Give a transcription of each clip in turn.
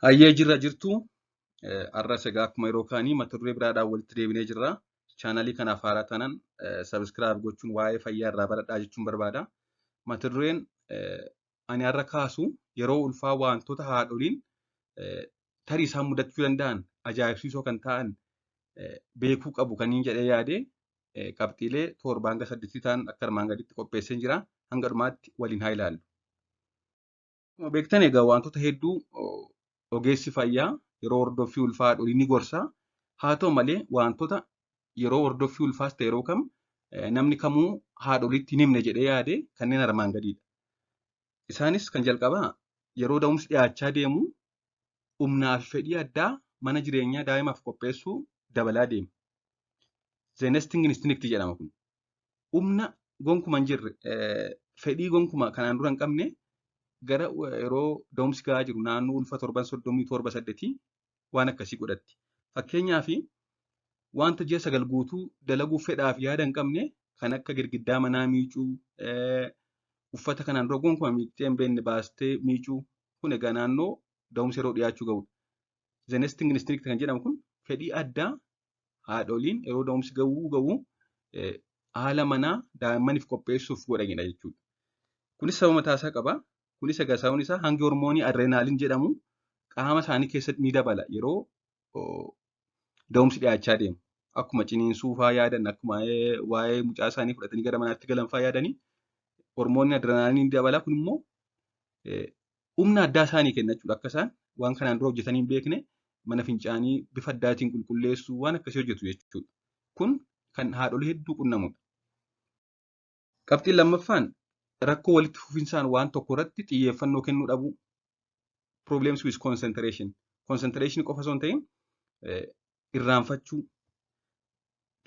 Hayyee jirra jirtu har'as egaa akkuma yeroo kaanii mata duree biraadhaan walitti deebinee jirra. Chaanalii kanaaf haaraa taanaan sabiskiraayib gochuun waa'ee fayyaa irraa baradhaa jechuun barbaada. Mata dureen ani har'a kaasu yeroo ulfaa wantoota haadholiin tarii isaan mudachuu danda'an ajaa'ibsiisoo kan ta'an beekuu qabu kaniin jedhee yaadee qabxiilee 7 hanga 8 ta'an akka armaan gaditti qopheessee jira. Hanga dhumaatti waliin haa ilaallu. Akkuma beektan egaa wantoota hedduu ogeessi fayyaa yeroo hordoffii ulfaa haadholii ni gorsa. Haa ta'u malee wantoota yeroo hordoffii ulfaas ta'e yeroo kam namni kamuu haadholiitti hin himne jedhee yaade kanneen armaan gadiidha. Isaanis kan jalqabaa yeroo da'umsi dhiyaachaa deemu humnaa fi fedhii addaa mana jireenyaa daa'imaaf qopheessuu dabalaa deema. The nesting instinct jedhama kun. Humna gonkuma hin jirre fedhii gonkuma kanaan dura hin qabne gara yeroo da'umsi gahaa jiru naannoo ulfa 737 waan akkasii godhatti. Fakkeenyaaf wanta ji'a 9 guutuu dalaguuf fedhaaf yaada hin qabne kan akka girgiddaa manaa miicuu, uffata kanaan dura gonkuma miiccee hin beekne baastee miicuu kun egaa naannoo da'umsi yeroo dhiyaachuu ga'udha. The nesting instinct kan jedhamu kun fedhii addaa haadholiin yeroo da'umsi ga'u haala manaa daa'immaniif qopheessuuf godhanidha jechuudha. Kunis sababa mataasaa qaba. Kunis egaa sababni isaa hangi hormoonii adreenaaliin jedhamu qaama isaanii keessatti ni dabala yeroo da'umsi dhiyaachaa deemu. Akkuma ciniinsuu fa'aa yaadan akkuma waa'ee mucaa isaanii fudhatanii gara manaatti galan fa'aa yaadanii hormoonni adreenaaliin ni dabala. Kun immoo humna addaa isaanii kenna jechuudha. Akka isaan waan kanaan dura hojjetanii hin beekne mana fincaanii bifa addaatiin qulqulleessuu waan akkasii hojjetu jechuudha. Kun kan haadholii hedduu qunnamudha. Qabxiin lammaffaan rakkoo walitti fufinsaan waan tokko irratti xiyyeeffannoo kennuu dhabu. Problems with concentration. Concentration qofa osoo hin ta'in irraanfachuu.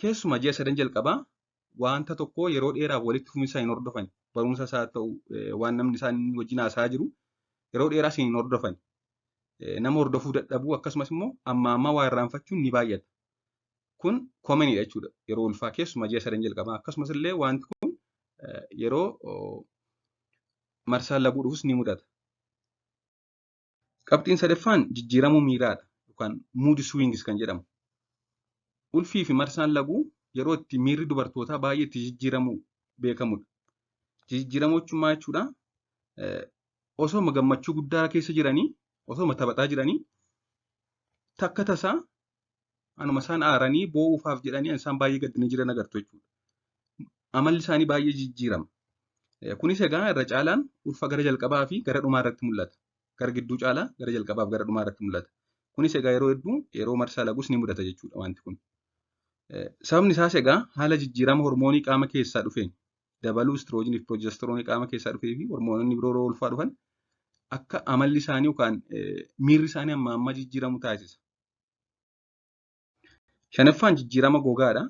Keessumaa ji'a 3 jalqabaa wanta tokko yeroo dheeraaf walitti fufinsaan hin hordofan. Barumsa isaa ta'u waan namni isaan wajjin haasaa jiru yeroo dheeraas hin hordofan. Nama hordofuu dadhabuu akkasumas immoo amma waa irraanfachuun ni baay'ata. Kun koomeniidha jechuudha. Yeroo ulfaa keessumaa ji'a 3 jalqabaa akkasumas illee wanti kun yeroo marsaan laguu dhufus ni mudata. Qabxiin sadaffaan jijjiiramuu miiraadha yookaan mood swings kan jedhamu. Ulfii fi marsaan laguu yeroo itti miirri dubartootaa baay'ee itti jijjiiramuu beekamudha. Jijjiiramuu jechuun maal jechuudha? Osoo gammachuu guddaa keessa jiranii, osoo taphataa jiranii takka tasaa anuma isaan aaranii boo'uufaaf jedhanii isaan baay'ee gaddanii jiran agartu jechuudha. Amalli isaanii baay'ee jijjiirama. Kunis egaa irra caalaan ulfa gara jalqabaa fi gara dhumaa irratti mul'ata. Gara gidduu caalaa gara jalqabaa fi gara dhumaa irratti mul'ata. Kunis egaa yeroo hedduu yeroo marsaa laguus ni mudata jechuudha wanti kun. Sababni isaas egaa haala jijjiirama hormoonii qaama keessaa dhufeen dabaluu istiroojiinii fi piroojestaroonii qaama keessaa dhufee fi hormoononni biroo yeroo ulfaa dhufan akka amalli isaanii yookaan miirri isaanii amma jijjiiramu taasisa. Shanaffaan jijjiirama gogaadha.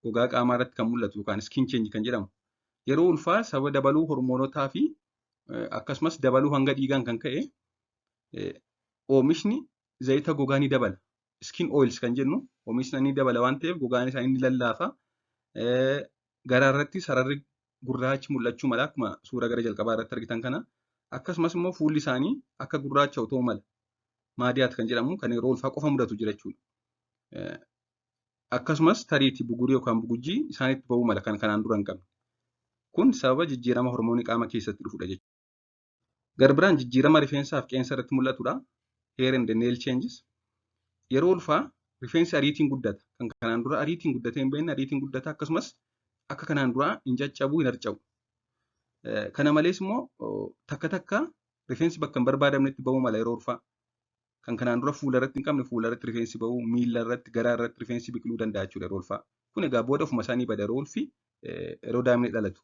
Gogaa qaamaa irratti kan mul'atu yookaan skin change kan jedhamu. Yeroo ulfaa sababa dabaluu hormoonotaa fi akkasumas dabaluu hanga dhiigaan kan ka'e oomishni zayita gogaa ni dabala. Skin oils kan jennu oomishni ni dabala waan ta'eef gogaan isaanii ni lallaafa. Garaa irratti sararri gurraachi mul'achuu mala akkuma suura gara jalqabaa irratti argitan kana. Akkasumas immoo fuulli isaanii akka gurraacha ta'uu mala. Maadiyaat kan jedhamu kan yeroo ulfaa qofa mudatu jira jechuudha. Akkasumas tariitii bugurii yookaan bugujjii isaanitti ba'uu mala kan kanaan dura hin qabne. Kun sababa jijjiirama hormoonii qaama keessatti dhufudha jechuudha. Garbiraan jijjiirama rifeensaa fi qeensa irratti mul'atudha. Hair and nail changes. Yeroo ulfaa rifeensi ariitiin guddata. Kan kanaan dura ariitiin guddatee hin beekne ariitiin guddata akkasumas akka kanaan dura hin caccabuu hin harca'u. Kana malees immoo takka rifeensi bakka hin barbaadamnetti ba'uu mala yeroo ulfaa. Kan kanaan dura fuula irratti hin qabne fuula irratti rifeensi ba'uu, miila irratti, garaa irratti rifeensi biqiluu danda'a jechuudha yeroo ulfaa. Kun egaa booda ofuma isaanii bada yeroo ulfi yeroo daa'imni dhalatu.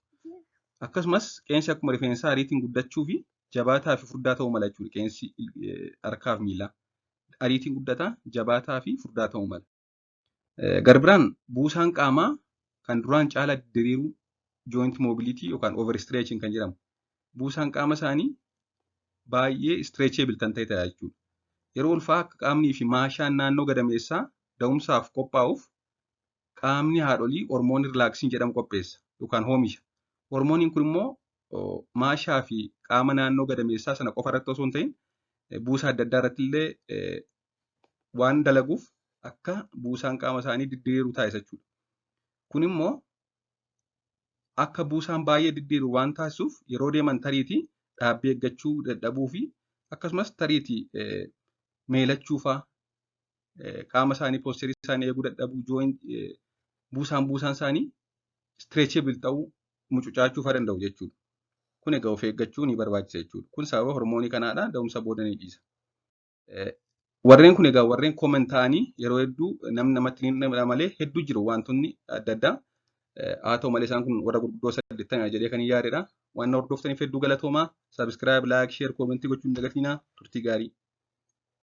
Akkasumas qeensi akkuma rifeensaa ariitiin guddachuu fi jabaataa fi furdaa ta'uu mala jechuudha. Qeensi harkaa fi miilaa ariitiin guddataa, jabaataa fi furdaa ta'uu mala. Garbiraan buusaan qaamaa kan duraan caala diriiruu joint mobility yookaan overstretching kan jedhamu. Buusaan qaama isaanii baay'ee stretchable kan ta'e ta'a jechuudha. Yeroo ulfaa akka qaamnii fi maashaan naannoo gadameessaa da'umsaaf qophaa'uuf qaamni haadholii hormoonii rilaaksiin jedhamu qopheessa yookaan oomisha. Hormooniin kun immoo maashaa fi qaama naannoo gadameessaa sana qofa irratti osoo hin ta'in buusaa adda addaa irratti illee waan dalaguuf akka buusaan qaama isaanii diddiiruu taasisa jechuudha. Kun immoo akka buusaan baay'ee diddiiru waan taasisuuf yeroo deeman tariitii dhaabbii eeggachuu dadhabuu fi akkasumas tariitii meelachuu fa'aa qaama isaanii poosterii isaanii eeguu dadhabuu buusaan isaanii stretchable ta'uu mucucaachuu fa'aa danda'u jechuudha. Kun egaa of eeggachuu ni barbaachisa jechuudha. Kun sababa hormoonii kanaadha. Da'umsa booda ni dhiisa. Warreen kun egaa warreen koomen ta'anii yeroo hedduu namatti ni dhimma malee hedduu jiru wantoonni adda addaa. Haa ta'u malee isaan kun warra gurguddoo 80 jedhee kan hin yaadedha. Waan hordoftaniif hedduu galatoomaa. Subscribe, like, share, comment gochuun dagatinaa. Turtii gaarii.